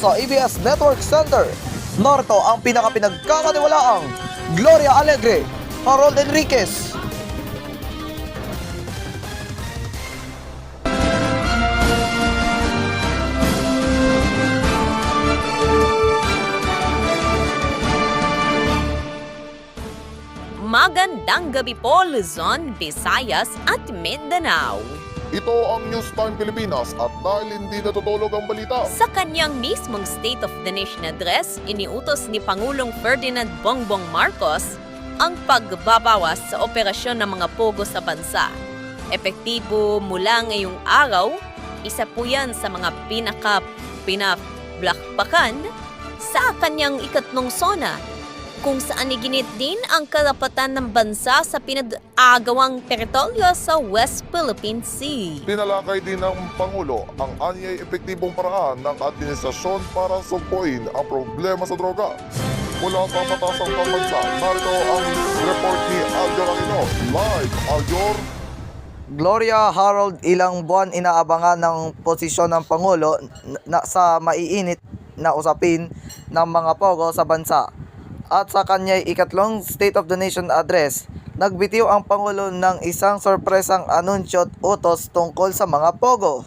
sa ABS Network Center. Narito ang pinakapinagkakatiwalaang Gloria Alegre, Harold Enriquez. Magandang gabi po, Luzon, Visayas at Mindanao. Ito ang News Time Pilipinas at dahil hindi natutulog ang balita, Sa kanyang mismong State of the Nation address, iniutos ni Pangulong Ferdinand Bongbong Marcos ang pagbabawas sa operasyon ng mga pogo sa bansa. Epektibo mula ngayong araw, isa po yan sa mga pinablakbakan sa kanyang ikatlong sona, kung saan iginit din ang karapatan ng bansa sa pinag-agawang teritoryo sa West Philippine Sea. tinalakay din ng Pangulo ang anyay epektibong paraan ng administrasyon para sugpuin ang problema sa droga. Mula sa Batasang Pambansa, narito ang report ni Aljor Aquino. Live, Aljor! Gloria, Harold, ilang buwan inaabangan ng posisyon ng Pangulo sa maiinit na usapin ng mga pogo sa bansa. At sa kanya'y ikatlong State of the Nation address, nagbitiw ang Pangulo ng isang sorpresang anunsyo at utos tungkol sa mga pogo.